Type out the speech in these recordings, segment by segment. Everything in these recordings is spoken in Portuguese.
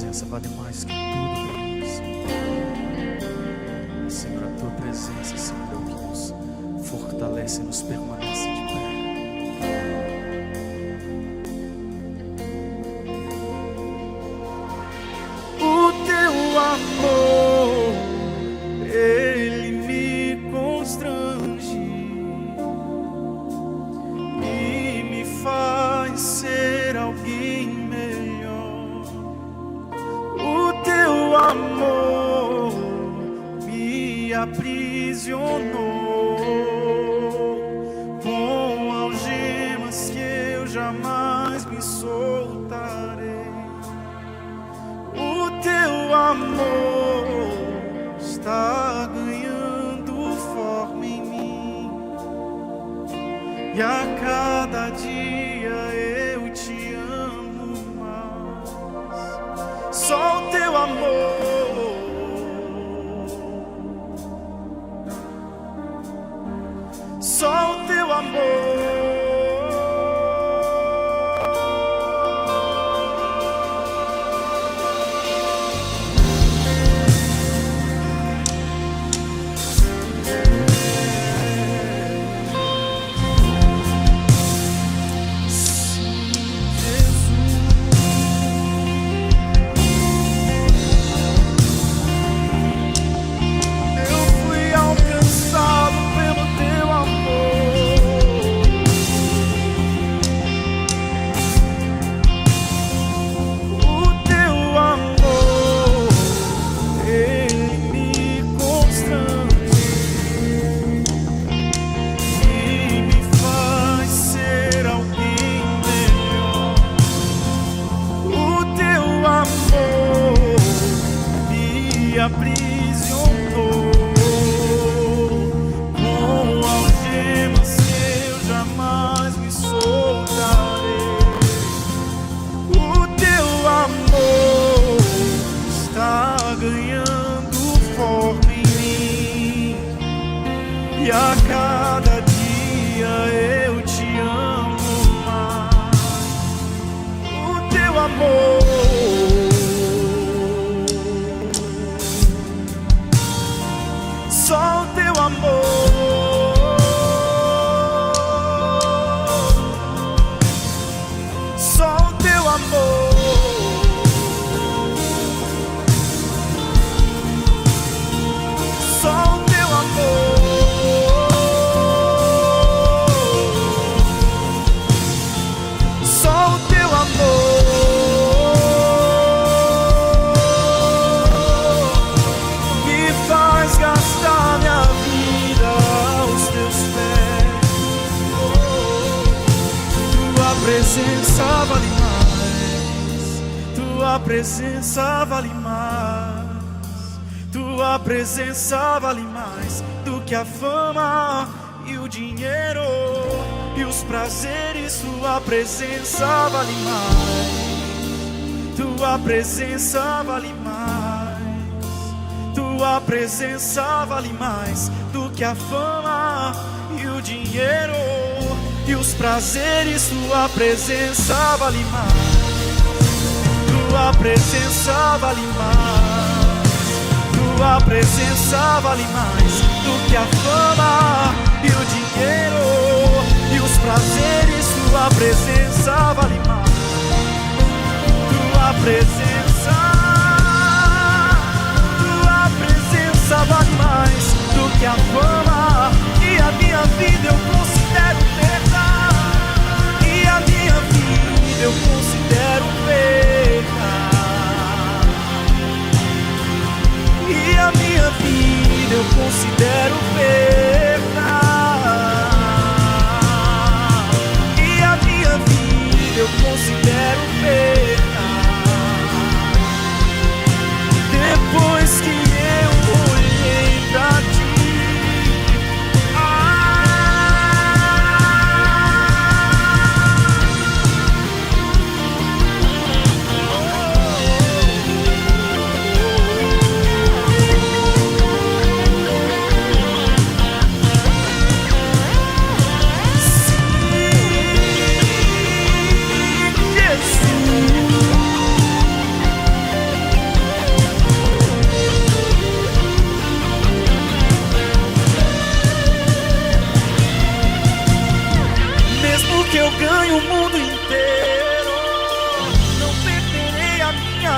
presença vale mais que tudo para nós. Senhor, a tua presença, Senhor, é o que nos fortalece e nos permanece de pé. O teu amor, ele me constrange e me faz ser alguém melhor. O teu amor me aprisionou com algemas que eu jamais me soltarei. O teu amor está ganhando forma em mim, e a cada dia eu te amo mais. Só o teu amor, só o teu amor. Aprisionou com algemas que eu jamais me soltarei. O teu amor está ganhando forma em mim, e a cada dia eu te amo mais. O teu amor, só o teu amor, só o teu amor, só o teu amor, só o teu amor me faz gastar minha vida aos teus pés. Tua presença vale mais, tua presença vale mais, tua presença vale mais do que a fama e o dinheiro e os prazeres. Tua presença vale mais, tua presença vale mais, tua presença vale mais do que a fama e o dinheiro e os prazeres. Tua presença vale mais, tua presença vale mais, tua presença vale mais do que a fama e o dinheiro e os prazeres. Tua presença vale mais, tua presença vale mais do que a fama, e a minha vida eu considero perda, e a minha vida eu considero perda, e a minha vida eu considero perda, e a minha vida eu considero perda. que eu ganho o mundo inteiro, não perderei a minha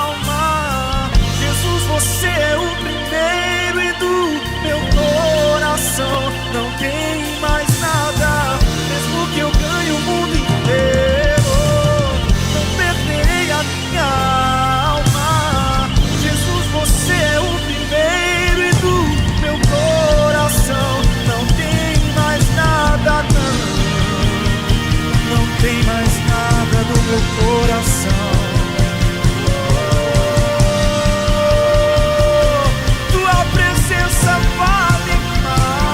alma. Jesus, você é o primeiro e do meu coração não tem mais nada. Mesmo que eu ganhe o mundo inteiro, não perderei a minha alma. Jesus, você é o primeiro e do meu coração não tem mais nada, não tem mais nada do meu coração. Tua presença vale mais.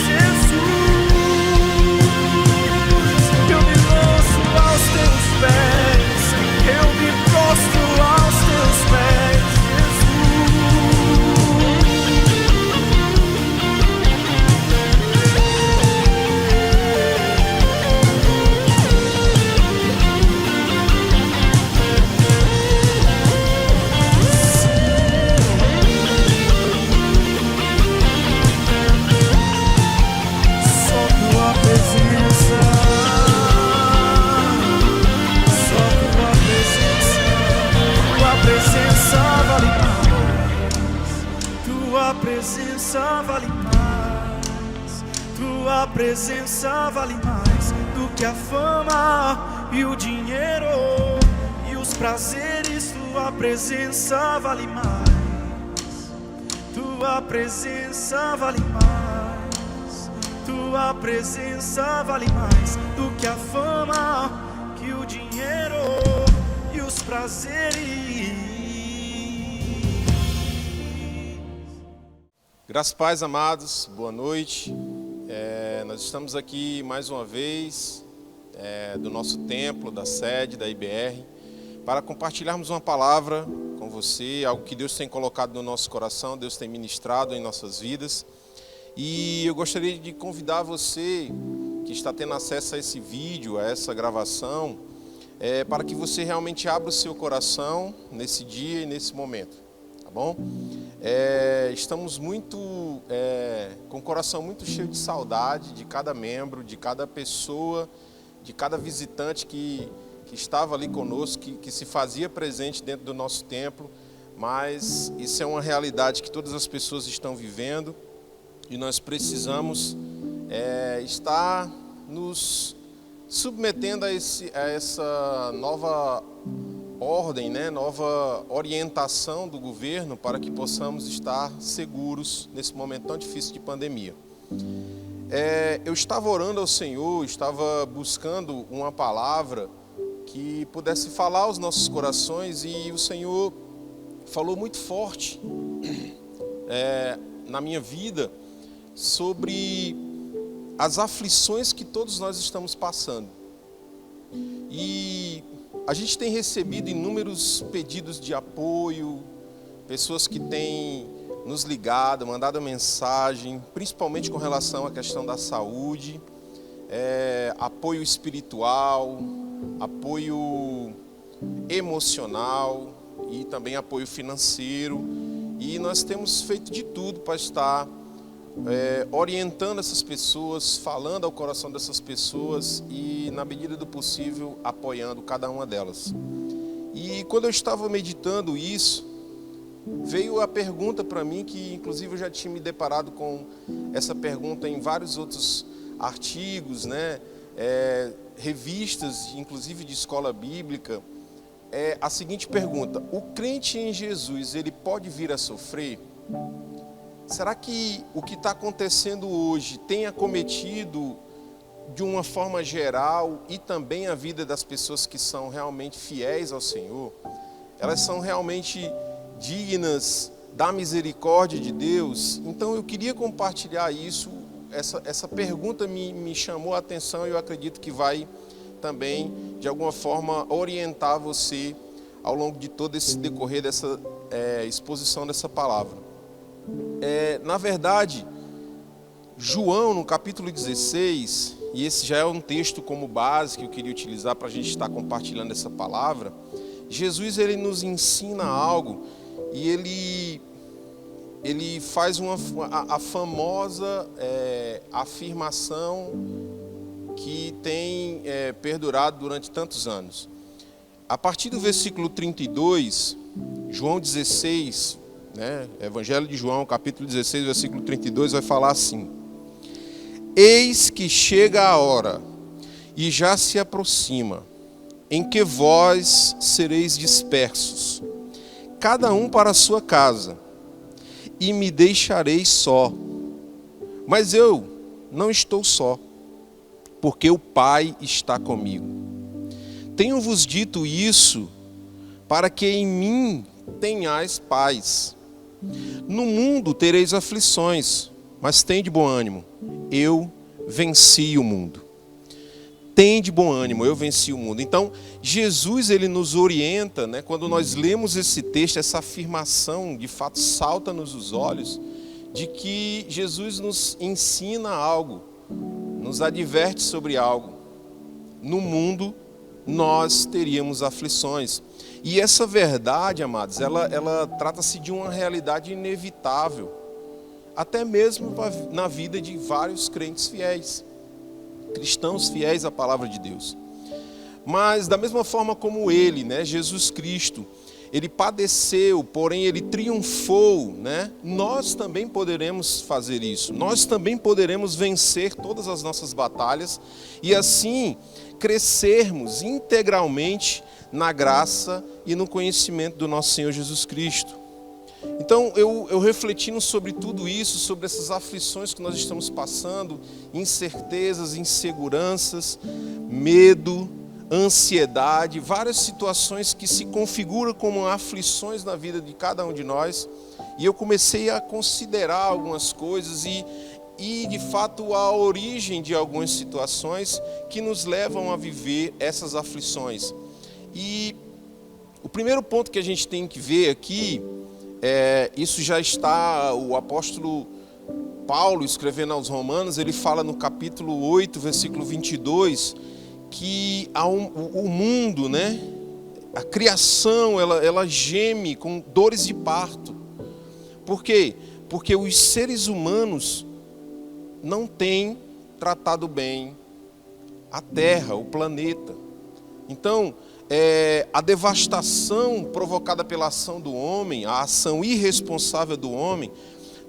Jesus, eu me lanço aos teus pés, eu me prostro aos teus pés, presença vale mais. Tua presença vale mais do que a fama e o dinheiro e os prazeres. Tua presença vale mais. Tua presença vale mais. Tua presença vale mais do que a fama, que o dinheiro e os prazeres. Graças a paz, amados, boa noite. Nós estamos aqui mais uma vez do nosso templo, da sede da IBR, para compartilharmos uma palavra com você, algo que Deus tem colocado no nosso coração, Deus tem ministrado em nossas vidas. E eu gostaria de convidar você que está tendo acesso a esse vídeo, a essa gravação, para que você realmente abra o seu coração nesse dia e nesse momento, tá bom? Estamos com o coração muito cheio de saudade de cada membro, de cada pessoa, de cada visitante que estava ali conosco, que se fazia presente dentro do nosso templo, mas isso é uma realidade que todas as pessoas estão vivendo e nós precisamos estar nos submetendo a essa nova ordem, nova orientação do governo para que possamos estar seguros nesse momento tão difícil de pandemia. Eu estava orando ao Senhor, estava buscando uma palavra que pudesse falar aos nossos corações e o Senhor falou muito forte na minha vida sobre as aflições que todos nós estamos passando. E a gente tem recebido inúmeros pedidos de apoio, pessoas que têm nos ligado, mandado mensagem, principalmente com relação à questão da saúde, apoio espiritual, apoio emocional e também apoio financeiro. E nós temos feito de tudo para estar orientando essas pessoas, falando ao coração dessas pessoas e, na medida do possível, apoiando cada uma delas. E quando eu estava meditando isso, veio a pergunta para mim, que inclusive eu já tinha me deparado com essa pergunta em vários outros artigos, revistas, inclusive de escola bíblica, a seguinte pergunta: o crente em Jesus, ele pode vir a sofrer? Será que o que está acontecendo hoje tem acometido de uma forma geral e também a vida das pessoas que são realmente fiéis ao Senhor? Elas são realmente dignas da misericórdia de Deus? Então eu queria compartilhar isso. Essa pergunta me chamou a atenção e eu acredito que vai também, de alguma forma, orientar você ao longo de todo esse decorrer dessa exposição dessa palavra. Na verdade, João, no capítulo 16, e esse já é um texto como base que eu queria utilizar para a gente estar compartilhando essa palavra, Jesus ele nos ensina algo e ele faz a famosa afirmação que tem perdurado durante tantos anos. A partir do versículo 32, João 16, né, Evangelho de João, capítulo 16, versículo 32, vai falar assim: Eis que chega a hora, e já se aproxima, em que vós sereis dispersos, cada um para a sua casa, e me deixareis só. Mas eu não estou só, porque o Pai está comigo. Tenho-vos dito isso, para que em mim tenhais paz. No mundo tereis aflições, mas tende bom ânimo. Eu venci o mundo. Tende bom ânimo, eu venci o mundo. Então, Jesus, ele nos orienta, né? Quando nós lemos esse texto, essa afirmação, de fato, salta-nos os olhos, de que Jesus nos ensina algo, nos adverte sobre algo. No mundo, nós teríamos aflições. E essa verdade, amados, ela trata-se de uma realidade inevitável, até mesmo na vida de vários crentes fiéis, cristãos fiéis à palavra de Deus. Mas da mesma forma como ele, né, Jesus Cristo, ele padeceu, porém ele triunfou, né? Nós também poderemos fazer isso. Nós também poderemos vencer todas as nossas batalhas e assim crescermos integralmente na graça e no conhecimento do nosso Senhor Jesus Cristo. Então, eu refletindo sobre tudo isso, sobre essas aflições que nós estamos passando, incertezas, inseguranças, medo, ansiedade, várias situações que se configuram como aflições na vida de cada um de nós, e eu comecei a considerar algumas coisas e de fato a origem de algumas situações que nos levam a viver essas aflições. E o primeiro ponto que a gente tem que ver aqui, isso já está, o apóstolo Paulo escrevendo aos Romanos, ele fala no capítulo 8, versículo 22, que o mundo, né, a criação, ela geme com dores de parto. Por quê? Porque os seres humanos não têm tratado bem a terra, o planeta. Então, a devastação provocada pela ação do homem, a ação irresponsável do homem,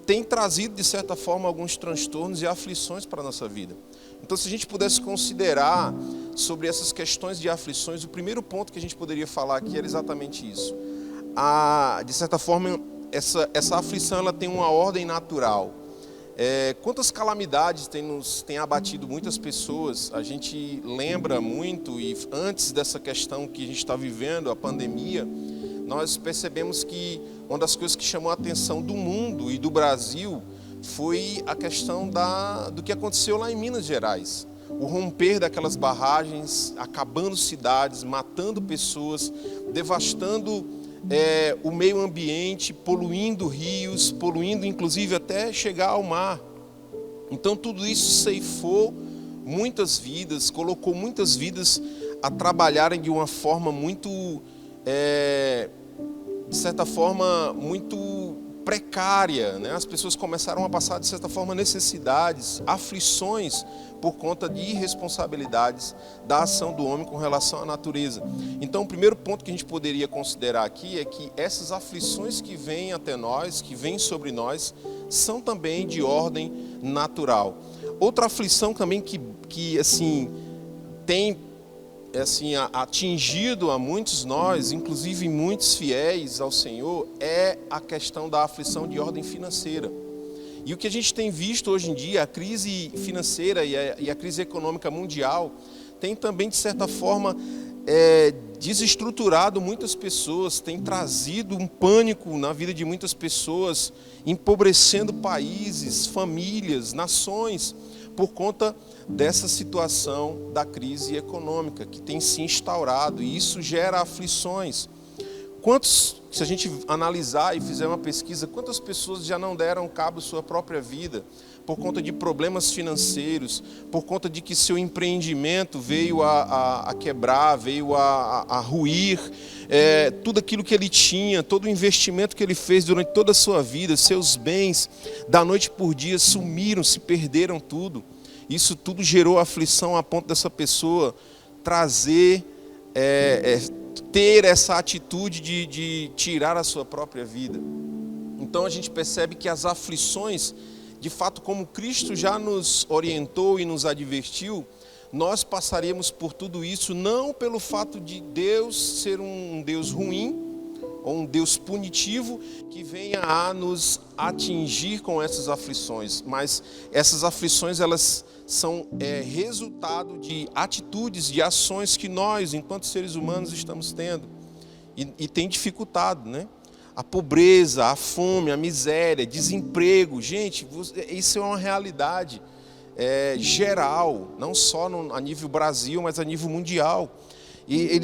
tem trazido, de certa forma, alguns transtornos e aflições para a nossa vida. Então, se a gente pudesse considerar sobre essas questões de aflições, o primeiro ponto que a gente poderia falar aqui era exatamente isso. De certa forma, essa aflição ela tem uma ordem natural. Quantas calamidades tem abatido muitas pessoas, a gente lembra muito, e antes dessa questão que a gente está vivendo, a pandemia, nós percebemos que uma das coisas que chamou a atenção do mundo e do Brasil foi a questão do que aconteceu lá em Minas Gerais. O romper daquelas barragens, acabando cidades, matando pessoas, devastando o meio ambiente, poluindo rios, poluindo inclusive até chegar ao mar. Então tudo isso ceifou muitas vidas, colocou muitas vidas a trabalharem de uma forma muito, de certa forma, muito precária, né? As pessoas começaram a passar, de certa forma, necessidades, aflições por conta de irresponsabilidades da ação do homem com relação à natureza. Então, o primeiro ponto que a gente poderia considerar aqui é que essas aflições que vêm até nós, que vêm sobre nós, são também de ordem natural. Outra aflição também que assim, tem atingido a muitos nós, inclusive muitos fiéis ao Senhor, é a questão da aflição de ordem financeira. E o que a gente tem visto hoje em dia, a crise financeira e a crise econômica mundial, tem também, de certa forma, desestruturado muitas pessoas, tem trazido um pânico na vida de muitas pessoas, empobrecendo países, famílias, nações, por conta dessa situação da crise econômica que tem se instaurado, e isso gera aflições. se a gente analisar e fizer uma pesquisa, quantas pessoas já não deram cabo à sua própria vida por conta de problemas financeiros, por conta de que seu empreendimento veio a quebrar, veio a ruir, tudo aquilo que ele tinha, todo o investimento que ele fez durante toda a sua vida, seus bens, da noite por dia, sumiram, se perderam tudo. Isso tudo gerou aflição a ponto dessa pessoa ter essa atitude de tirar a sua própria vida. Então a gente percebe que as aflições, de fato, como Cristo já nos orientou e nos advertiu, nós passaríamos por tudo isso não pelo fato de Deus ser um Deus ruim ou um Deus punitivo que venha a nos atingir com essas aflições, mas essas aflições elas são resultado de atitudes, de ações que nós, enquanto seres humanos, estamos tendo e tem dificultado, né? A pobreza, a fome, a miséria, desemprego. Gente, isso é uma realidade geral, não só a nível Brasil, mas a nível mundial. E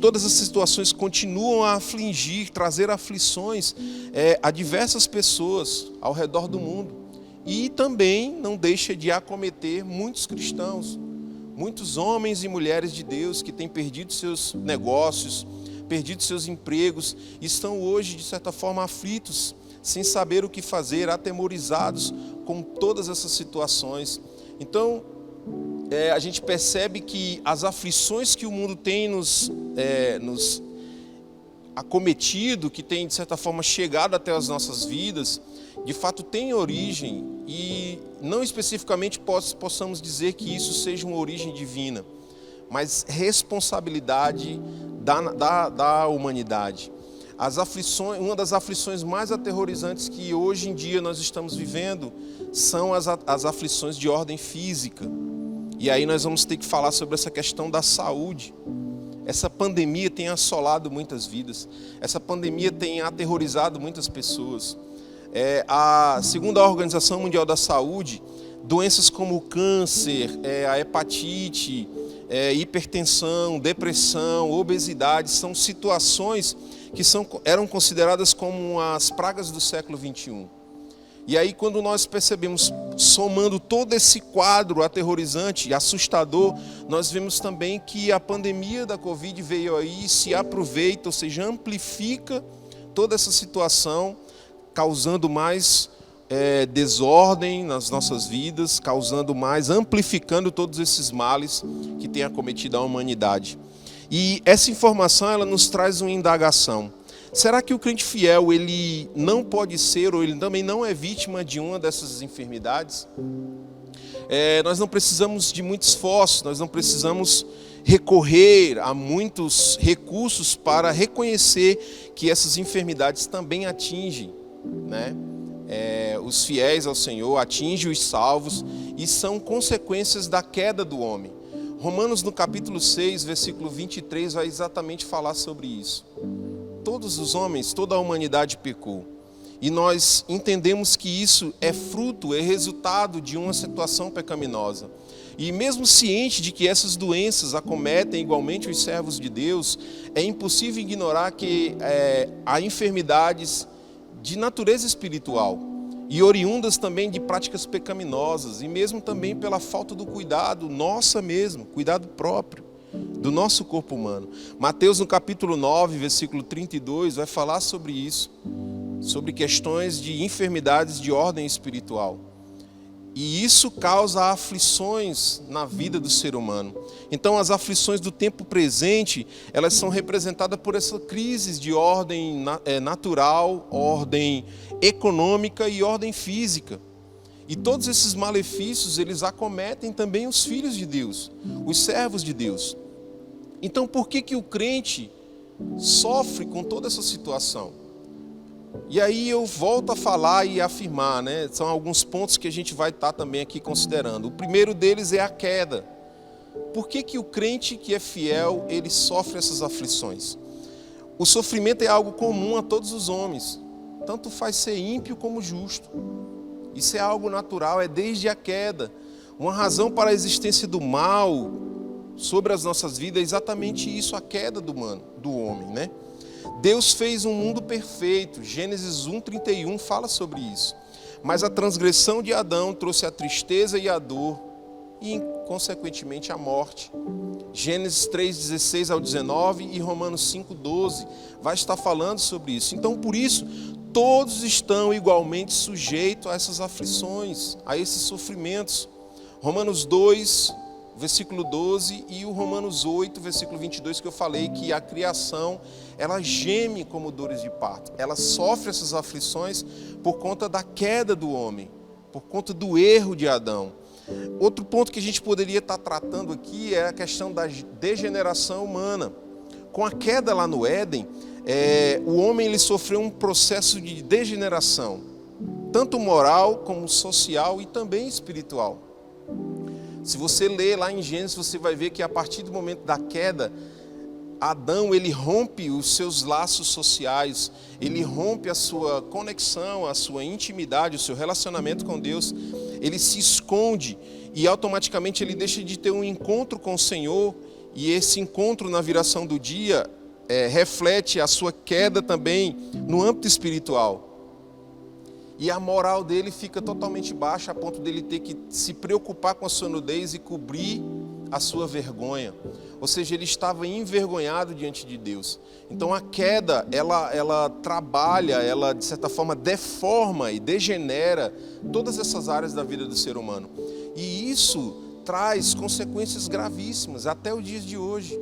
todas as situações continuam a afligir, trazer aflições a diversas pessoas ao redor do mundo. E também não deixa de acometer muitos cristãos, muitos homens e mulheres de Deus que têm perdido seus negócios, perdido seus empregos, estão hoje, de certa forma, aflitos, sem saber o que fazer, atemorizados com todas essas situações. Então, a gente percebe que as aflições que o mundo tem nos acometido, que tem, de certa forma, chegado até as nossas vidas, de fato tem origem, e não especificamente possamos dizer que isso seja uma origem divina, mas responsabilidade da humanidade. As aflições, uma das aflições mais aterrorizantes que hoje em dia nós estamos vivendo são as aflições de ordem física. E aí nós vamos ter que falar sobre essa questão da saúde. Essa pandemia tem assolado muitas vidas. Essa pandemia tem aterrorizado muitas pessoas. Segundo a Organização Mundial da Saúde, doenças como o câncer, a hepatite, hipertensão, depressão, obesidade, são situações que eram consideradas como as pragas do século XXI. E aí, quando nós percebemos, somando todo esse quadro aterrorizante e assustador, nós vemos também que a pandemia da Covid veio aí e se aproveita, ou seja, amplifica toda essa situação, causando mais desordem nas nossas vidas, amplificando todos esses males que têm acometido a humanidade. E essa informação ela nos traz uma indagação. Será que o crente fiel ele não pode ser, ou ele também não é vítima de uma dessas enfermidades? Nós não precisamos de muito esforço, nós não precisamos recorrer a muitos recursos para reconhecer que essas enfermidades também atingem, né? Os fiéis ao Senhor, atingem os salvos e são consequências da queda do homem. Romanos no capítulo 6, versículo 23 vai exatamente falar sobre isso. Todos os homens, toda a humanidade pecou. E nós entendemos que isso é resultado de uma situação pecaminosa. E mesmo ciente de que essas doenças acometem igualmente os servos de Deus, é impossível ignorar que há enfermidades de natureza espiritual e oriundas também de práticas pecaminosas, e mesmo também pela falta do cuidado, cuidado próprio do nosso corpo humano. Mateus no capítulo 9, versículo 32, vai falar sobre isso, sobre questões de enfermidades de ordem espiritual. E isso causa aflições na vida do ser humano. Então as aflições do tempo presente, elas são representadas por essa crise de ordem natural, ordem econômica e ordem física. E todos esses malefícios, eles acometem também os filhos de Deus, os servos de Deus. Então por que o crente sofre com toda essa situação? E aí eu volto a falar e afirmar, né? São alguns pontos que a gente vai estar também aqui considerando. O primeiro deles é a queda. Por que o crente que é fiel, ele sofre essas aflições? O sofrimento é algo comum a todos os homens. Tanto faz ser ímpio como justo. Isso é algo natural, é desde a queda. Uma razão para a existência do mal sobre as nossas vidas é exatamente isso, a queda do homem, né? Deus fez um mundo perfeito. Gênesis 1:31 fala sobre isso. Mas a transgressão de Adão trouxe a tristeza e a dor e, consequentemente, a morte. Gênesis 3:16 ao 19 e Romanos 5:12 vai estar falando sobre isso. Então, por isso, todos estão igualmente sujeitos a essas aflições, a esses sofrimentos. Romanos 2, versículo 12 e o Romanos 8, versículo 22, que eu falei que a criação, ela geme como dores de parto. Ela sofre essas aflições por conta da queda do homem, por conta do erro de Adão. Outro ponto que a gente poderia estar tratando aqui é a questão da degeneração humana. Com a queda lá no Éden, o homem ele sofreu um processo de degeneração, tanto moral como social e também espiritual. Se você ler lá em Gênesis, você vai ver que a partir do momento da queda, Adão ele rompe os seus laços sociais, ele rompe a sua conexão, a sua intimidade, o seu relacionamento com Deus, ele se esconde e automaticamente ele deixa de ter um encontro com o Senhor, e esse encontro na viração do dia reflete a sua queda também no âmbito espiritual. E a moral dele fica totalmente baixa, a ponto dele ter que se preocupar com a sua nudez e cobrir a sua vergonha. Ou seja, ele estava envergonhado diante de Deus. Então a queda, ela trabalha, ela de certa forma deforma e degenera todas essas áreas da vida do ser humano. E isso traz consequências gravíssimas até os dias de hoje.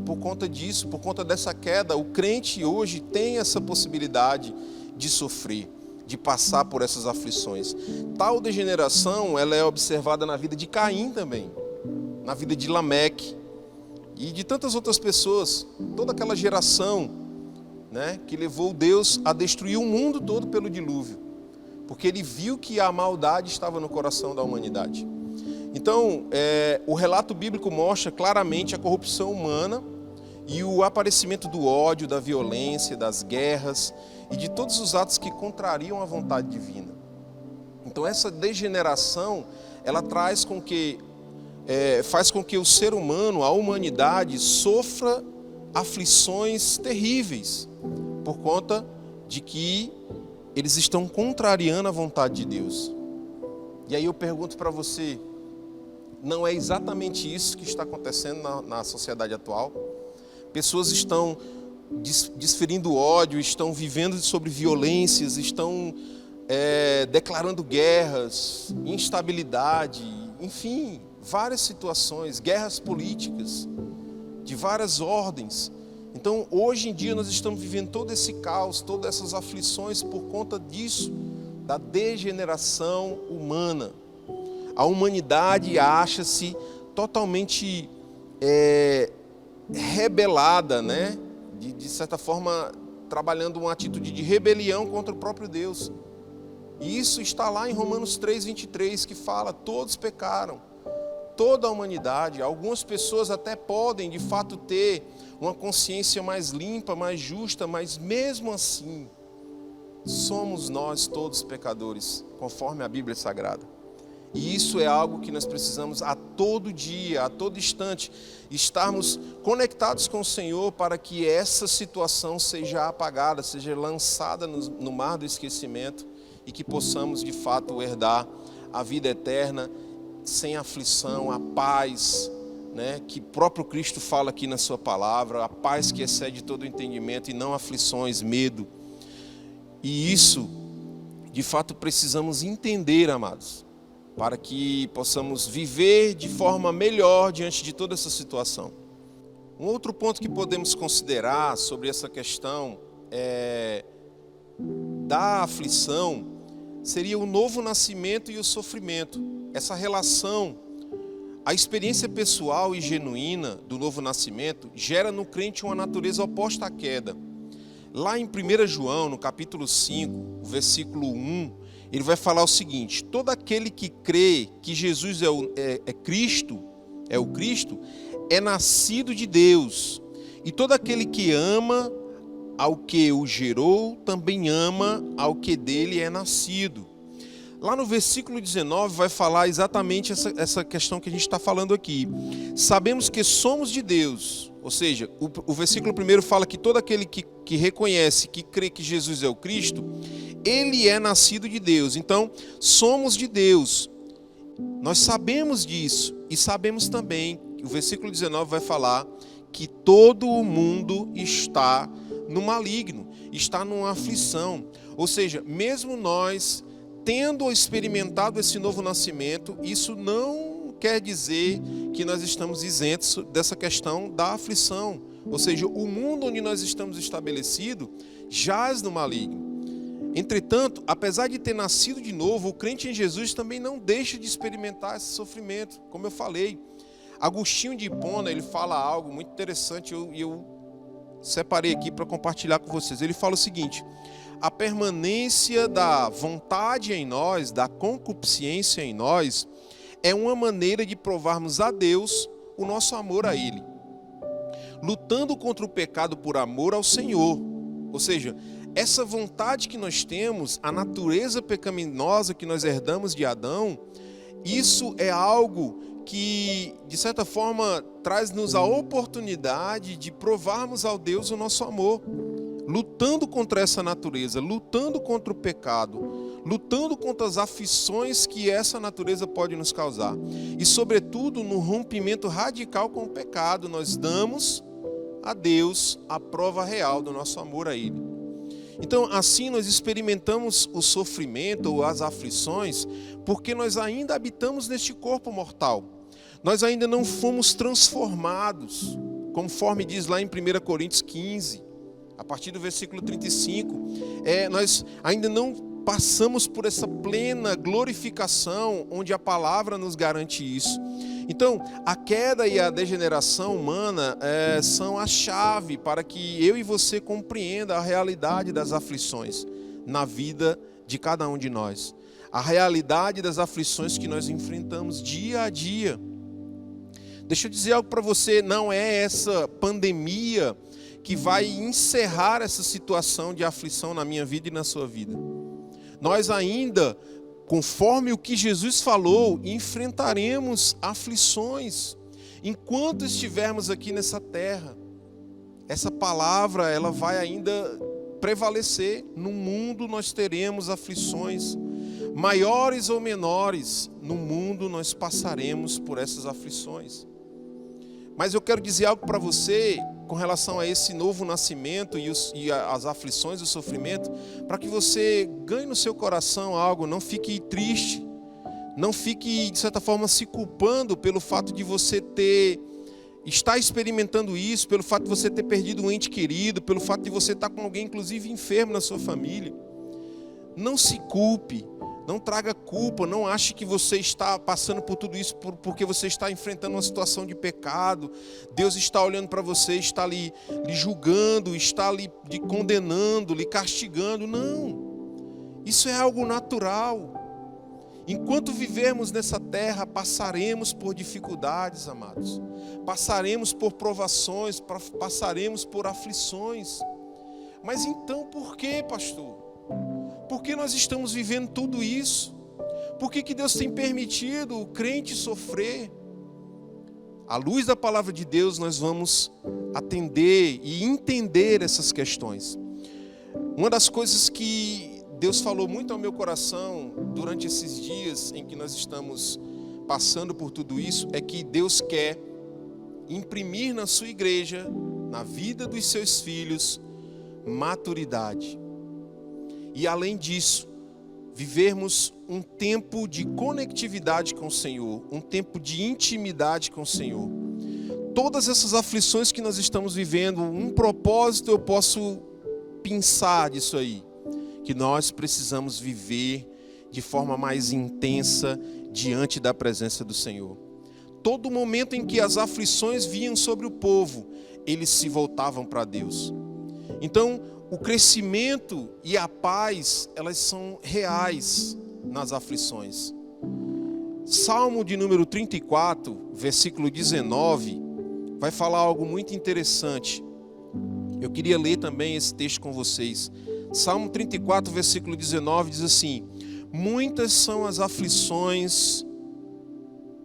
Por conta disso, por conta dessa queda, o crente hoje tem essa possibilidade de sofrer, de passar por essas aflições. Tal degeneração, ela é observada na vida de Caim também, na vida de Lameque e de tantas outras pessoas, toda aquela geração, né, que levou Deus a destruir o mundo todo pelo dilúvio, porque ele viu que a maldade estava no coração da humanidade. Então, o relato bíblico mostra claramente a corrupção humana e o aparecimento do ódio, da violência, das guerras e de todos os atos que contrariam a vontade divina. Então essa degeneração, ela faz com que o ser humano, a humanidade, sofra aflições terríveis, por conta de que eles estão contrariando a vontade de Deus. E aí eu pergunto para você, não é exatamente isso que está acontecendo na sociedade atual? Pessoas estão desferindo ódio, estão vivendo sobre violências, estão declarando guerras, instabilidade, enfim, várias situações, guerras políticas, de várias ordens. Então, hoje em dia, nós estamos vivendo todo esse caos, todas essas aflições por conta disso, da degeneração humana. A humanidade acha-se totalmente rebelada, né? De certa forma, trabalhando uma atitude de rebelião contra o próprio Deus. E isso está lá em Romanos 3:23, que fala, todos pecaram, toda a humanidade. Algumas pessoas até podem, de fato, ter uma consciência mais limpa, mais justa, mas mesmo assim, somos nós todos pecadores, conforme a Bíblia Sagrada. E isso é algo que nós precisamos a todo dia, a todo instante, estarmos conectados com o Senhor para que essa situação seja apagada, seja lançada no mar do esquecimento e que possamos de fato herdar a vida eterna sem aflição, a paz, né, que próprio Cristo fala aqui na sua palavra, a paz que excede todo o entendimento e não aflições, medo. E isso, de fato, precisamos entender, amados, para que possamos viver de forma melhor diante de toda essa situação. Um outro ponto que podemos considerar sobre essa questão da aflição seria o novo nascimento e o sofrimento. Essa relação, a experiência pessoal e genuína do novo nascimento gera no crente uma natureza oposta à queda. Lá em 1 João, no capítulo 5, versículo 1, ele vai falar o seguinte: todo aquele que crê que Jesus é Cristo, é o Cristo, é nascido de Deus. E todo aquele que ama ao que o gerou, também ama ao que dele é nascido. Lá no versículo 19 vai falar exatamente essa questão que a gente está falando aqui. Sabemos que somos de Deus, ou seja, o versículo 1 fala que todo aquele que reconhece, que crê que Jesus é o Cristo, ele é nascido de Deus. Então, somos de Deus. Nós sabemos disso e sabemos também, o versículo 19 vai falar que todo o mundo está no maligno, está numa aflição. Ou seja, mesmo nós tendo experimentado esse novo nascimento, isso não quer dizer que nós estamos isentos dessa questão da aflição. Ou seja, o mundo onde nós estamos estabelecidos jaz no maligno. Entretanto, apesar de ter nascido de novo, o crente em Jesus também não deixa de experimentar esse sofrimento. Como eu falei, Agostinho de Hipona, ele fala algo muito interessante e eu separei aqui para compartilhar com vocês. Ele fala o seguinte: a permanência da vontade em nós, da concupiscência em nós, é uma maneira de provarmos a Deus o nosso amor a Ele, lutando contra o pecado por amor ao Senhor. Ou seja, essa vontade que nós temos, a natureza pecaminosa que nós herdamos de Adão, isso é algo que, de certa forma, traz-nos a oportunidade de provarmos ao Deus o nosso amor, lutando contra essa natureza, lutando contra o pecado, lutando contra as aflições que essa natureza pode nos causar. E, sobretudo, no rompimento radical com o pecado, nós damos a Deus a prova real do nosso amor a Ele. Então, assim nós experimentamos o sofrimento ou as aflições, porque nós ainda habitamos neste corpo mortal. Nós ainda não fomos transformados, conforme diz lá em 1 Coríntios 15, a partir do versículo 35. Nós ainda não passamos por essa plena glorificação, onde a palavra nos garante isso. Então, a queda e a degeneração humana são a chave para que eu e você compreenda a realidade das aflições na vida de cada um de nós. A realidade das aflições que nós enfrentamos dia a dia. Deixa eu dizer algo para você, não é essa pandemia que vai encerrar essa situação de aflição na minha vida e na sua vida. Nós ainda, conforme o que Jesus falou, enfrentaremos aflições enquanto estivermos aqui nessa terra. Essa palavra, ela vai ainda prevalecer. No mundo nós teremos aflições, maiores ou menores. No mundo nós passaremos por essas aflições. Mas eu quero dizer algo para você com relação a esse novo nascimento e as aflições e o sofrimento, para que você ganhe no seu coração algo, não fique triste, não fique, de certa forma, se culpando pelo fato de você estar experimentando isso, pelo fato de você ter perdido um ente querido, pelo fato de você estar com alguém, inclusive, enfermo na sua família. Não se culpe. Não traga culpa, não ache que você está passando por tudo isso porque você está enfrentando uma situação de pecado. Deus está olhando para você, está lhe julgando, está lhe condenando, lhe castigando. Não, isso é algo natural. Enquanto vivermos nessa terra, passaremos por dificuldades, amados. Passaremos por provações, passaremos por aflições. Mas então por que, pastor? Por que nós estamos vivendo tudo isso? Por que Deus tem permitido o crente sofrer? À luz da palavra de Deus, nós vamos atender e entender essas questões. Uma das coisas que Deus falou muito ao meu coração durante esses dias em que nós estamos passando por tudo isso, é que Deus quer imprimir na sua igreja, na vida dos seus filhos, maturidade. E além disso, vivermos um tempo de conectividade com o Senhor, um tempo de intimidade com o Senhor. Todas essas aflições que nós estamos vivendo, um propósito eu posso pensar disso aí, que nós precisamos viver de forma mais intensa diante da presença do Senhor. Todo momento em que as aflições vinham sobre o povo, eles se voltavam para Deus. Então, o crescimento e a paz, elas são reais nas aflições. Salmo de número 34, versículo 19, vai falar algo muito interessante. Eu queria ler também esse texto com vocês. Salmo 34, versículo 19 diz assim: Muitas são as aflições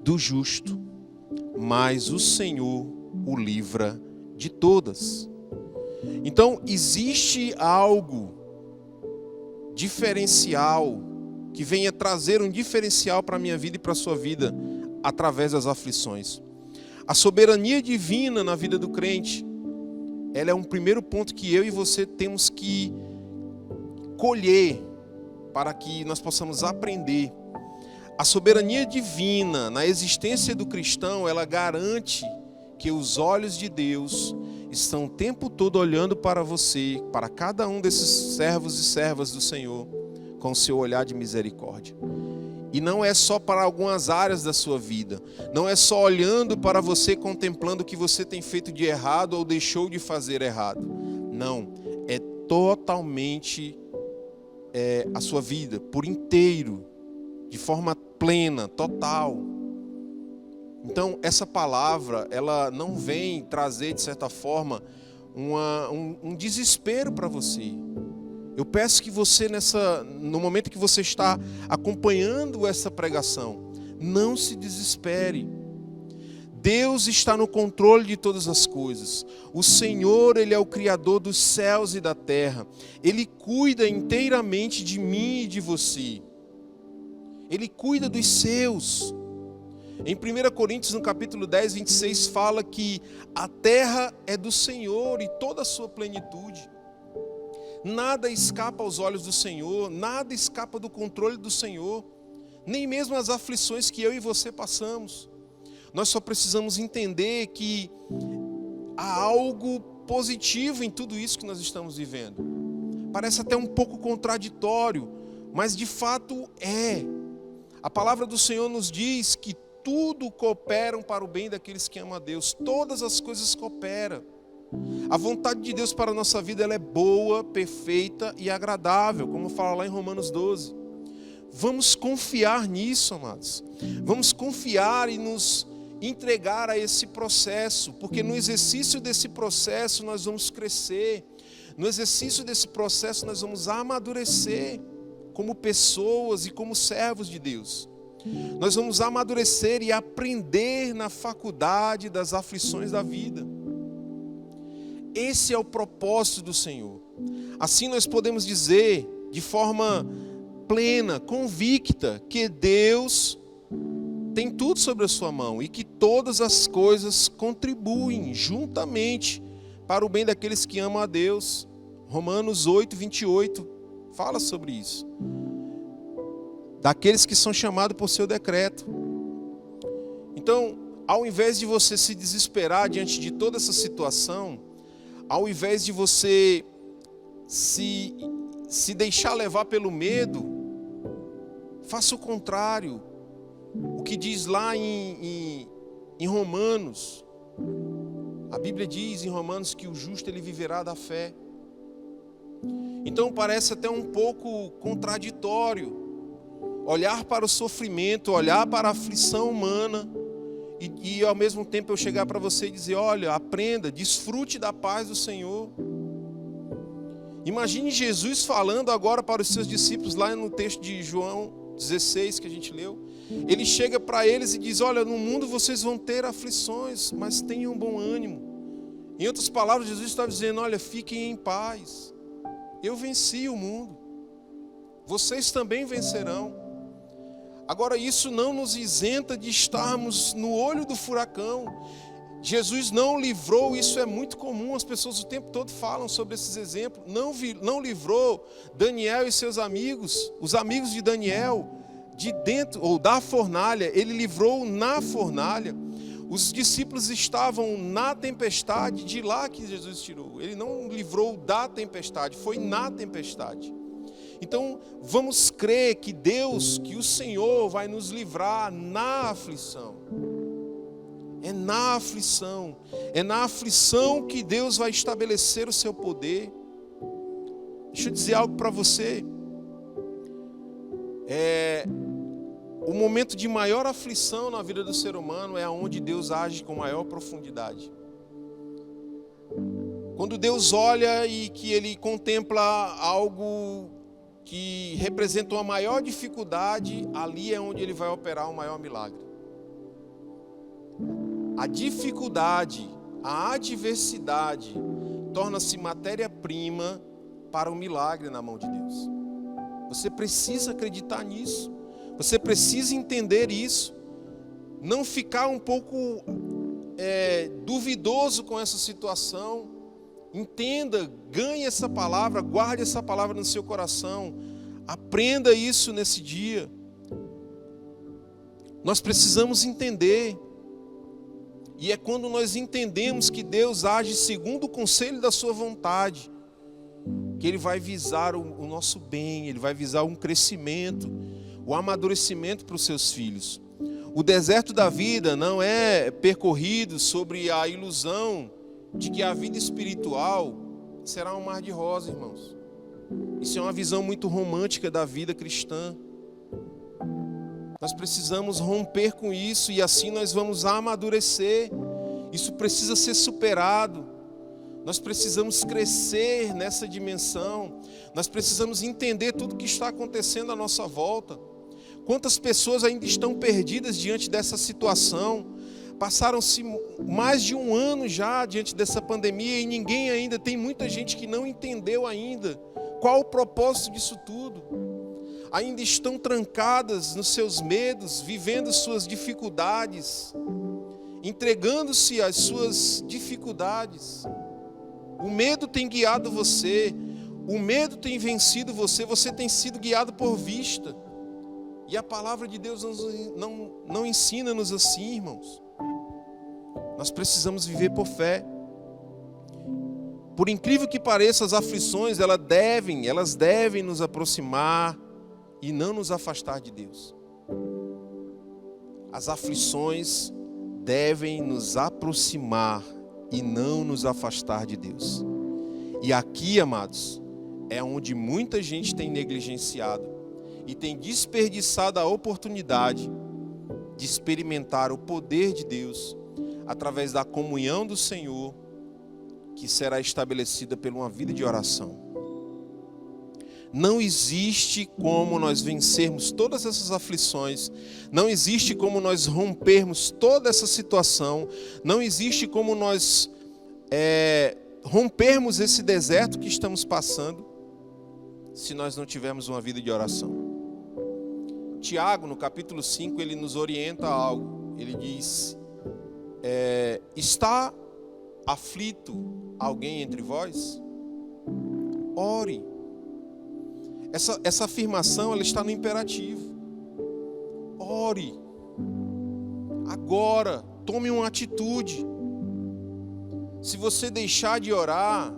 do justo, mas o Senhor o livra de todas. Então, existe algo diferencial que venha trazer um diferencial para a minha vida e para a sua vida através das aflições. A soberania divina na vida do crente, ela é um primeiro ponto que eu e você temos que colher para que nós possamos aprender. A soberania divina na existência do cristão, ela garante que os olhos de Deus estão o tempo todo olhando para você, para cada um desses servos e servas do Senhor, com o seu olhar de misericórdia. E não é só para algumas áreas da sua vida, não é só olhando para você, contemplando o que você tem feito de errado ou deixou de fazer errado. Não, é totalmente a sua vida, por inteiro, de forma plena, total. Então, essa palavra, ela não vem trazer, de certa forma, um desespero para você. Eu peço que você, no momento que você está acompanhando essa pregação, não se desespere. Deus está no controle de todas as coisas. O Senhor, Ele é o Criador dos céus e da terra. Ele cuida inteiramente de mim e de você. Ele cuida dos seus. Em 1 Coríntios, no capítulo 10, 26, fala que a terra é do Senhor e toda a sua plenitude. Nada escapa aos olhos do Senhor, nada escapa do controle do Senhor, nem mesmo as aflições que eu e você passamos. Nós só precisamos entender que há algo positivo em tudo isso que nós estamos vivendo. Parece até um pouco contraditório, mas de fato é. A palavra do Senhor nos diz que tudo coopera para o bem daqueles que amam a Deus. Todas as coisas cooperam. A vontade de Deus para a nossa vida, ela é boa, perfeita e agradável, como fala lá em Romanos 12. Vamos confiar nisso, amados. Vamos confiar e nos entregar a esse processo, porque no exercício desse processo nós vamos crescer. No exercício desse processo nós vamos amadurecer como pessoas e como servos de Deus. Nós vamos amadurecer e aprender na faculdade das aflições da vida. Esse é o propósito do Senhor. Assim nós podemos dizer de forma plena, convicta, que Deus tem tudo sobre a sua mão e que todas as coisas contribuem juntamente para o bem daqueles que amam a Deus. Romanos 8, 28 fala sobre isso. Daqueles que são chamados por seu decreto. Então, ao invés de você se desesperar diante de toda essa situação, ao invés de você se deixar levar pelo medo, faça o contrário. O que diz lá em Romanos, a Bíblia diz em Romanos que o justo ele viverá da fé. Então parece até um pouco contraditório olhar para o sofrimento, olhar para a aflição humana e ao mesmo tempo eu chegar para você e dizer, olha, aprenda, desfrute da paz do Senhor. Imagine Jesus falando agora para os seus discípulos lá no texto de João 16 que a gente leu. Ele chega para eles e diz, olha, no mundo vocês vão ter aflições, mas tenham bom ânimo. Em outras palavras, Jesus está dizendo, olha, fiquem em paz. Eu venci o mundo. Vocês também vencerão. Agora, isso não nos isenta de estarmos no olho do furacão. Jesus não livrou, isso é muito comum, as pessoas o tempo todo falam sobre esses exemplos. Não livrou Daniel e seus amigos, os amigos de Daniel, de dentro, ou da fornalha, ele livrou na fornalha. Os discípulos estavam na tempestade, de lá que Jesus tirou. Ele não livrou da tempestade, foi na tempestade. Então, vamos crer que Deus, que o Senhor vai nos livrar na aflição. É na aflição que Deus vai estabelecer o seu poder. Deixa eu dizer algo para você. O momento de maior aflição na vida do ser humano é onde Deus age com maior profundidade. Quando Deus olha e que Ele contempla algo que representam a maior dificuldade, ali é onde ele vai operar o maior milagre. A dificuldade, a adversidade, torna-se matéria-prima para o milagre na mão de Deus. Você precisa acreditar nisso. Você precisa entender isso. Não ficar um pouco duvidoso com essa situação. Entenda, ganhe essa palavra, guarde essa palavra no seu coração. Aprenda isso nesse dia. Nós precisamos entender. E é quando nós entendemos que Deus age segundo o conselho da sua vontade, que Ele vai visar o nosso bem, Ele vai visar um crescimento, o amadurecimento para os seus filhos. O deserto da vida não é percorrido sobre a ilusão de que a vida espiritual será um mar de rosa, irmãos. Isso é uma visão muito romântica da vida cristã. Nós precisamos romper com isso e assim nós vamos amadurecer. Isso precisa ser superado. Nós precisamos crescer nessa dimensão. Nós precisamos entender tudo o que está acontecendo à nossa volta. Quantas pessoas ainda estão perdidas diante dessa situação? Passaram-se mais de um ano já diante dessa pandemia e ninguém ainda, tem muita gente que não entendeu ainda qual o propósito disso tudo. Ainda estão trancadas nos seus medos, vivendo suas dificuldades, entregando-se às suas dificuldades. O medo tem guiado você, o medo tem vencido você, você tem sido guiado por vista. E a palavra de Deus não ensina-nos assim, irmãos. Nós precisamos viver por fé. Por incrível que pareça, as aflições, elas devem nos aproximar e não nos afastar de Deus. As aflições devem nos aproximar e não nos afastar de Deus. E aqui, amados, é onde muita gente tem negligenciado e tem desperdiçado a oportunidade de experimentar o poder de Deus através da comunhão do Senhor, que será estabelecida por uma vida de oração. Não existe como nós vencermos todas essas aflições, não existe como nós rompermos toda essa situação, não existe como nós rompermos esse deserto que estamos passando, se nós não tivermos uma vida de oração. Tiago, no capítulo 5, ele nos orienta a algo. Ele diz, está aflito alguém entre vós? Ore. Essa afirmação, ela está no imperativo. Ore. Agora, tome uma atitude. Se você deixar de orar,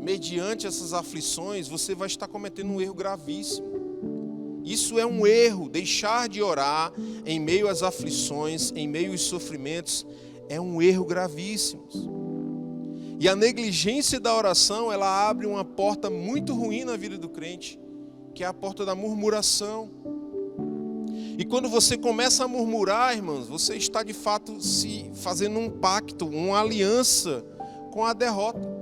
mediante essas aflições, você vai estar cometendo um erro gravíssimo. Isso é um erro, deixar de orar em meio às aflições, em meio aos sofrimentos, é um erro gravíssimo. E a negligência da oração, ela abre uma porta muito ruim na vida do crente, que é a porta da murmuração. E quando você começa a murmurar, irmãos, você está de fato se fazendo um pacto, uma aliança com a derrota.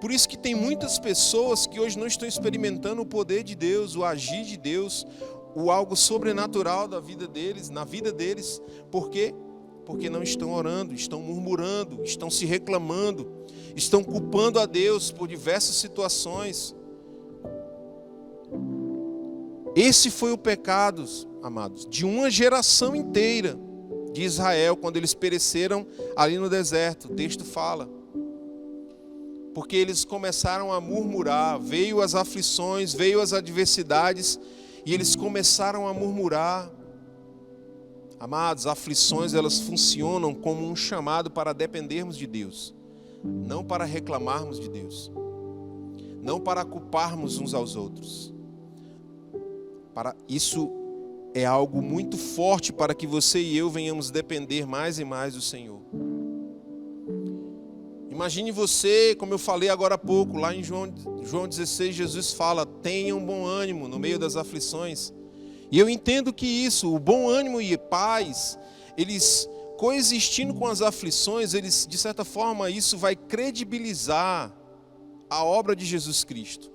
Por isso que tem muitas pessoas que hoje não estão experimentando o poder de Deus, o agir de Deus, o algo sobrenatural da vida deles, na vida deles. Por quê? Porque não estão orando, estão murmurando, estão se reclamando, estão culpando a Deus por diversas situações. Esse foi o pecado, amados, de uma geração inteira de Israel, quando eles pereceram ali no deserto. O texto fala. Porque eles começaram a murmurar, veio as aflições, veio as adversidades, e eles começaram a murmurar. Amados, aflições, elas funcionam como um chamado para dependermos de Deus, não para reclamarmos de Deus, não para culparmos uns aos outros. Isso é algo muito forte para que você e eu venhamos depender mais e mais do Senhor. Imagine você, como eu falei agora há pouco, lá em João 16, Jesus fala, tenham bom ânimo no meio das aflições. E eu entendo que isso, o bom ânimo e paz, eles coexistindo com as aflições, eles, de certa forma, isso vai credibilizar a obra de Jesus Cristo.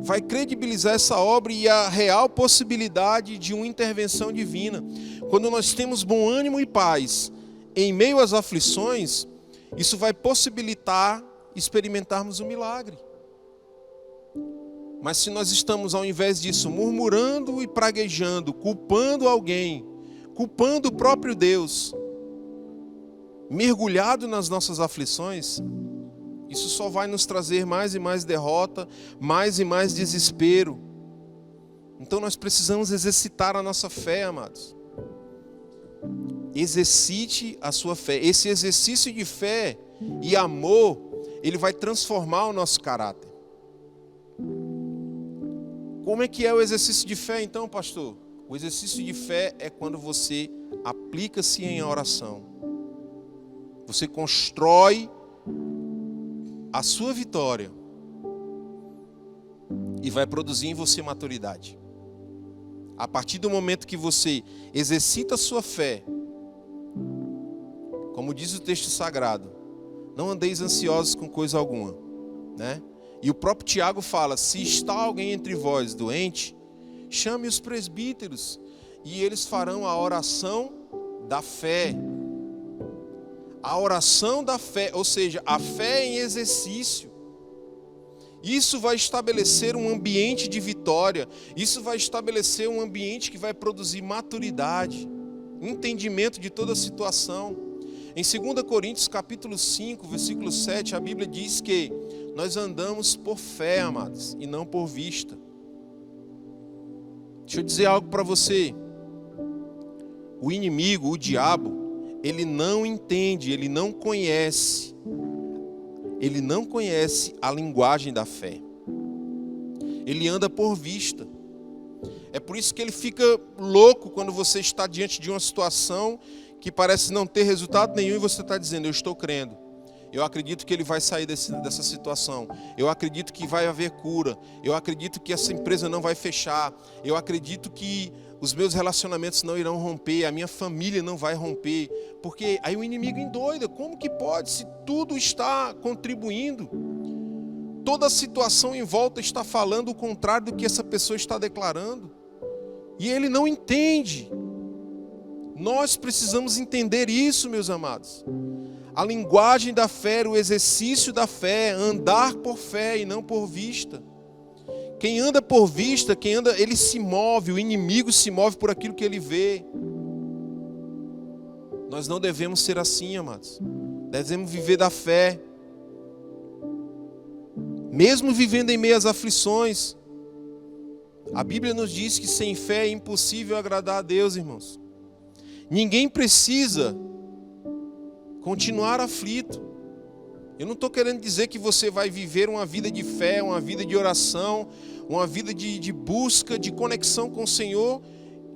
vai credibilizar essa obra e a real possibilidade de uma intervenção divina. Quando nós temos bom ânimo e paz em meio às aflições, isso vai possibilitar experimentarmos um milagre. Mas se nós estamos, ao invés disso, murmurando e praguejando, culpando alguém, culpando o próprio Deus, mergulhado nas nossas aflições, isso só vai nos trazer mais e mais derrota, mais e mais desespero. Então nós precisamos exercitar a nossa fé, amados. Exercite a sua fé. Esse exercício de fé e amor, ele vai transformar o nosso caráter. Como é que é o exercício de fé então, pastor? O exercício de fé é quando você aplica-se em oração. Você constrói a sua vitória e vai produzir em você maturidade. A partir do momento que você exercita a sua fé, como diz o texto sagrado, não andeis ansiosos com coisa alguma, né? E o próprio Tiago fala, se está alguém entre vós doente, chame os presbíteros e eles farão a oração da fé. A oração da fé, ou seja, a fé em exercício. Isso vai estabelecer um ambiente de vitória. Isso vai estabelecer um ambiente que vai produzir maturidade, entendimento de toda a situação. Em 2 Coríntios capítulo 5, versículo 7, a Bíblia diz que nós andamos por fé, amados, e não por vista. Deixa eu dizer algo para você. O inimigo, o diabo, ele não entende, ele não conhece a linguagem da fé. Ele anda por vista. É por isso que ele fica louco quando você está diante de uma situação que parece não ter resultado nenhum e você está dizendo, eu estou crendo. Eu acredito que ele vai sair dessa situação. Eu acredito que vai haver cura. Eu acredito que essa empresa não vai fechar. Eu acredito que os meus relacionamentos não irão romper. A minha família não vai romper. Porque aí o inimigo endoida. Como que pode se tudo está contribuindo? Toda a situação em volta está falando o contrário do que essa pessoa está declarando. E ele não entende. Nós precisamos entender isso, meus amados. A linguagem da fé, o exercício da fé, andar por fé e não por vista. Quem anda por vista, ele se move, o inimigo se move por aquilo que ele vê. Nós não devemos ser assim, amados. Devemos viver da fé. Mesmo vivendo em meio às aflições. A Bíblia nos diz que sem fé é impossível agradar a Deus, irmãos. Ninguém precisa continuar aflito. Eu não estou querendo dizer que você vai viver uma vida de fé, uma vida de oração, uma vida de busca, de conexão com o Senhor,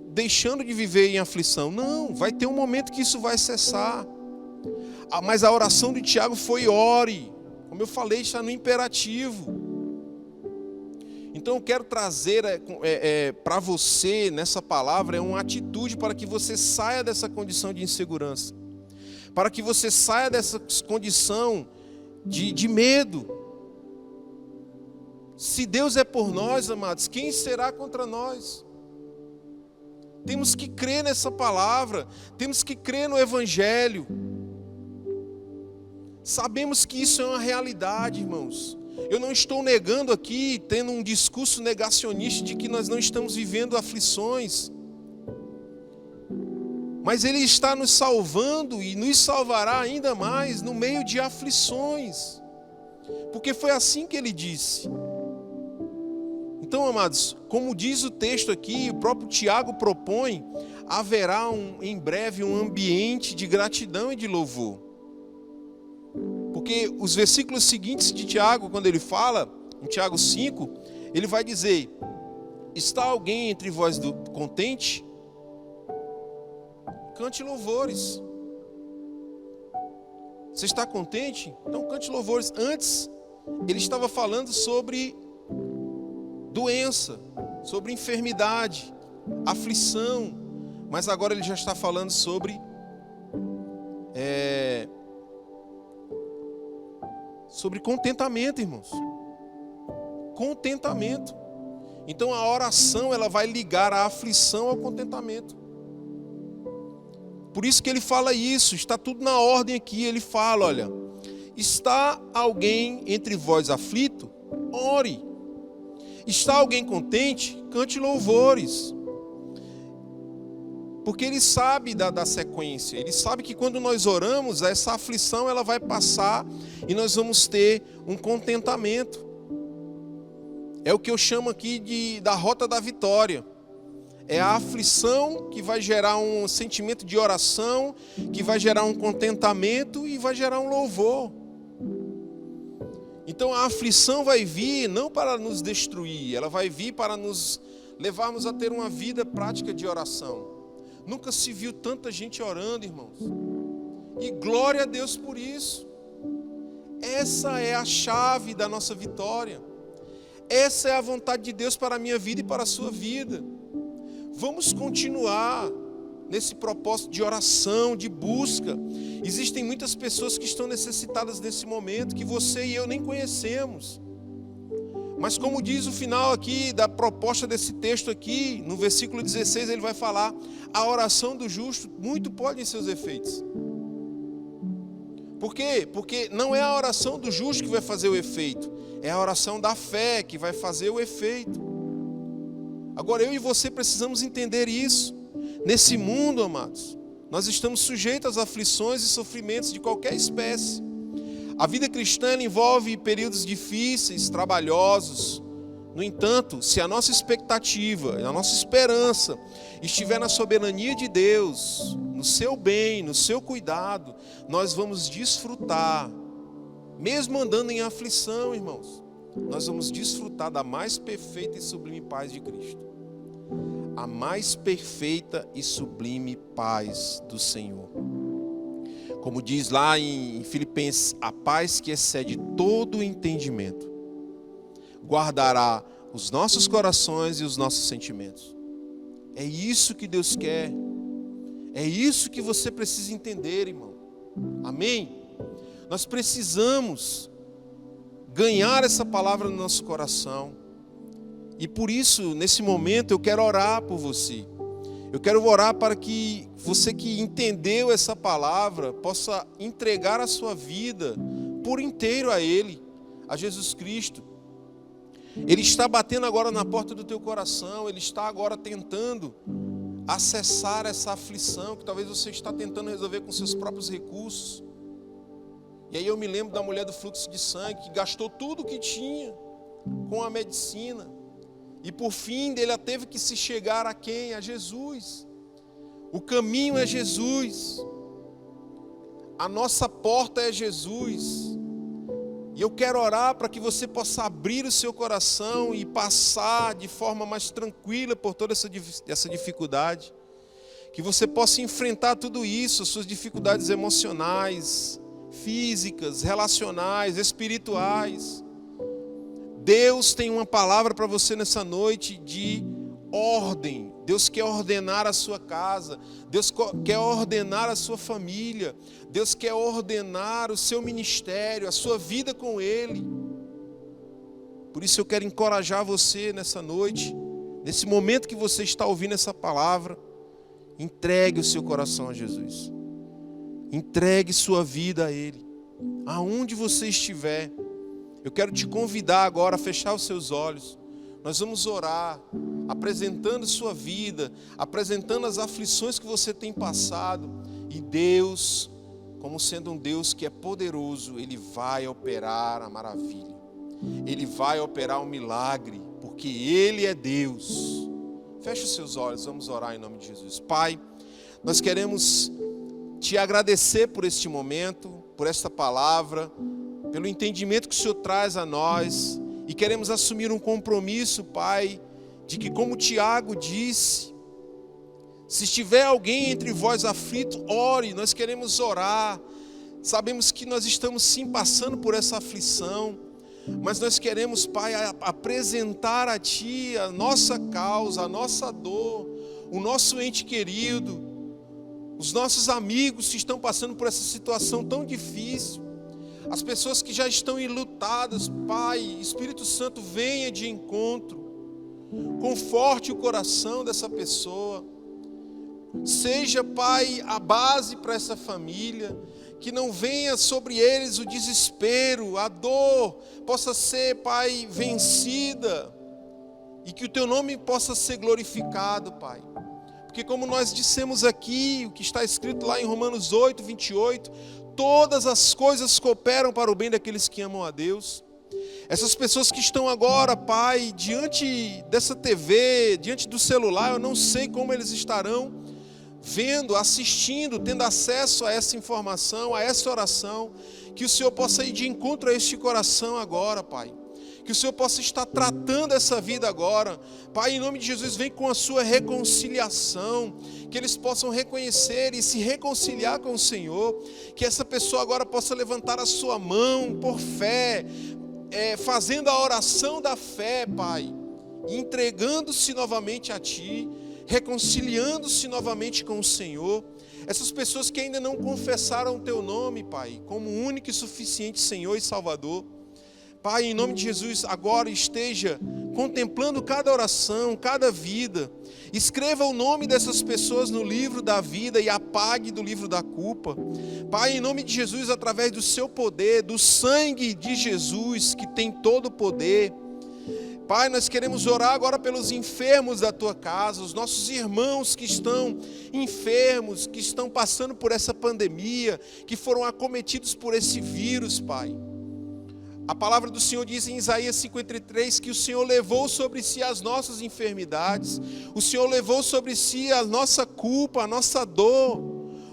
deixando de viver em aflição. Não, vai ter um momento que isso vai cessar. Mas a oração de Tiago foi ore. Como eu falei, está no imperativo. Então eu quero trazer para você, nessa palavra, uma atitude para que você saia dessa condição de insegurança. Para que você saia dessa condição de medo. Se Deus é por nós, amados, quem será contra nós? Temos que crer nessa palavra, temos que crer no Evangelho. Sabemos que isso é uma realidade, irmãos. Eu não estou negando aqui, tendo um discurso negacionista de que nós não estamos vivendo aflições. Mas Ele está nos salvando e nos salvará ainda mais no meio de aflições. Porque foi assim que Ele disse. Então, amados, como diz o texto aqui, o próprio Tiago propõe, haverá em breve um ambiente de gratidão e de louvor. Porque os versículos seguintes de Tiago, quando ele fala, em Tiago 5, ele vai dizer, está alguém entre vós contente? Cante louvores. Você está contente? Então cante louvores. Antes, ele estava falando sobre doença, sobre enfermidade, aflição. Mas agora ele já está falando sobre contentamento, irmãos. contentamento. Então a oração, ela vai ligar a aflição ao contentamento. Por isso que ele fala isso, está tudo na ordem aqui. Ele fala, olha, está alguém entre vós aflito? Ore. Está alguém contente? Cante louvores. Porque ele sabe da sequência. Ele sabe que quando nós oramos, essa aflição ela vai passar e nós vamos ter um contentamento. É o que eu chamo aqui da rota da vitória. É a aflição que vai gerar um sentimento de oração, que vai gerar um contentamento e vai gerar um louvor. Então a aflição vai vir não para nos destruir, ela vai vir para nos levarmos a ter uma vida prática de oração. Nunca se viu tanta gente orando, irmãos. E glória a Deus por isso. Essa é a chave da nossa vitória. Essa é a vontade de Deus para a minha vida e para a sua vida. Vamos continuar nesse propósito de oração, de busca. Existem muitas pessoas que estão necessitadas nesse momento, que você e eu nem conhecemos. Mas como diz o final aqui da proposta desse texto aqui, no versículo 16 ele vai falar, a oração do justo muito pode em seus efeitos. Por quê? Porque não é a oração do justo que vai fazer o efeito, é a oração da fé que vai fazer o efeito. Agora eu e você precisamos entender isso. Nesse mundo, amados, nós estamos sujeitos às aflições e sofrimentos de qualquer espécie. A vida cristã envolve períodos difíceis, trabalhosos. No entanto, se a nossa expectativa, a nossa esperança estiver na soberania de Deus, no seu bem, no seu cuidado, nós vamos desfrutar, mesmo andando em aflição, irmãos, nós vamos desfrutar da mais perfeita e sublime paz de Cristo. A mais perfeita e sublime paz do Senhor. Como diz lá em Filipenses, a paz que excede todo o entendimento guardará os nossos corações e os nossos sentimentos. É isso que Deus quer. É isso que você precisa entender, irmão. Amém? Nós precisamos ganhar essa palavra no nosso coração. E por isso, nesse momento, eu quero orar por você. Eu quero orar para que você que entendeu essa palavra possa entregar a sua vida por inteiro a Ele, a Jesus Cristo. Ele está batendo agora na porta do teu coração, Ele está agora tentando acessar essa aflição que talvez você está tentando resolver com seus próprios recursos. E aí eu me lembro da mulher do fluxo de sangue que gastou tudo o que tinha com a medicina. E por fim ela teve que se chegar a quem? A Jesus. O caminho é Jesus. A nossa porta é Jesus. E eu quero orar para que você possa abrir o seu coração e passar de forma mais tranquila por toda essa dificuldade. Que você possa enfrentar tudo isso, as suas dificuldades emocionais, físicas, relacionais, espirituais. Deus tem uma palavra para você nessa noite de ordem. Deus quer ordenar a sua casa. Deus quer ordenar a sua família. Deus quer ordenar o seu ministério, a sua vida com Ele. Por isso eu quero encorajar você nessa noite, nesse momento que você está ouvindo essa palavra, entregue o seu coração a Jesus. Entregue sua vida a Ele. Aonde você estiver, eu quero te convidar agora a fechar os seus olhos. Nós vamos orar, apresentando sua vida, apresentando as aflições que você tem passado. E Deus, como sendo um Deus que é poderoso, Ele vai operar a maravilha. Ele vai operar o milagre, porque Ele é Deus. Feche os seus olhos, vamos orar em nome de Jesus. Pai, nós queremos te agradecer por este momento, por esta palavra, pelo entendimento que o Senhor traz a nós, e queremos assumir um compromisso, Pai, de que, como Tiago disse, se estiver alguém entre vós aflito, ore. Nós queremos orar. Sabemos que nós estamos sim passando por essa aflição, mas nós queremos, Pai, apresentar a Ti a nossa causa, a nossa dor, o nosso ente querido, os nossos amigos que estão passando por essa situação tão difícil. As pessoas que já estão enlutadas, Pai, Espírito Santo, venha de encontro. Conforte o coração dessa pessoa. Seja, Pai, a base para essa família. Que não venha sobre eles o desespero, a dor possa ser, Pai, vencida. E que o Teu nome possa ser glorificado, Pai. Porque como nós dissemos aqui, o que está escrito lá em Romanos 8, 28, todas as coisas cooperam para o bem daqueles que amam a Deus. Essas pessoas que estão agora, Pai, diante dessa TV, diante do celular, eu não sei como eles estarão vendo, assistindo, tendo acesso a essa informação, a essa oração. Que o Senhor possa ir de encontro a este coração agora, Pai. Que o Senhor possa estar tratando essa vida agora. Pai, em nome de Jesus, vem com a sua reconciliação. Que eles possam reconhecer e se reconciliar com o Senhor. Que essa pessoa agora possa levantar a sua mão por fé, fazendo a oração da fé, Pai. Entregando-se novamente a Ti, reconciliando-se novamente com o Senhor. Essas pessoas que ainda não confessaram o Teu nome, Pai, como único e suficiente Senhor e Salvador. Pai, em nome de Jesus, agora esteja contemplando cada oração, cada vida. Escreva o nome dessas pessoas no livro da vida e apague do livro da culpa. Pai, em nome de Jesus, através do Seu poder, do sangue de Jesus, que tem todo o poder. Pai, nós queremos orar agora pelos enfermos da Tua casa, os nossos irmãos que estão enfermos, que estão passando por essa pandemia, que foram acometidos por esse vírus, Pai. A palavra do Senhor diz em Isaías 53 que o Senhor levou sobre si as nossas enfermidades, o Senhor levou sobre si a nossa culpa, a nossa dor,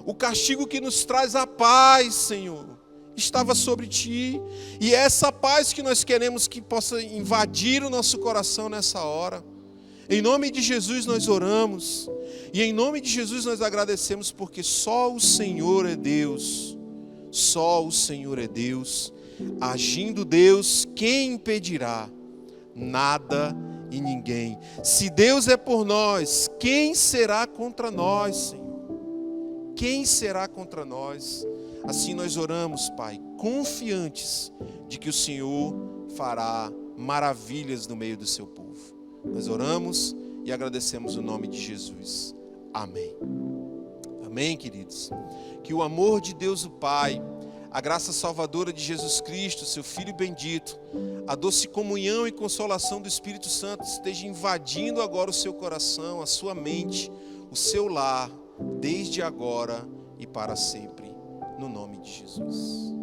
o castigo que nos traz a paz, Senhor, estava sobre Ti, e é essa paz que nós queremos que possa invadir o nosso coração nessa hora. Em nome de Jesus nós oramos, e em nome de Jesus nós agradecemos, porque só o Senhor é Deus, só o Senhor é Deus. Agindo Deus, quem impedirá? Nada e ninguém. Se Deus é por nós, quem será contra nós, Senhor? Quem será contra nós? Assim nós oramos, Pai, confiantes de que o Senhor fará maravilhas no meio do Seu povo. Nós oramos e agradecemos o nome de Jesus. Amém. Amém, queridos. Que o amor de Deus o Pai, a graça salvadora de Jesus Cristo, Seu Filho bendito, a doce comunhão e consolação do Espírito Santo esteja invadindo agora o seu coração, a sua mente, o seu lar, desde agora e para sempre, no nome de Jesus.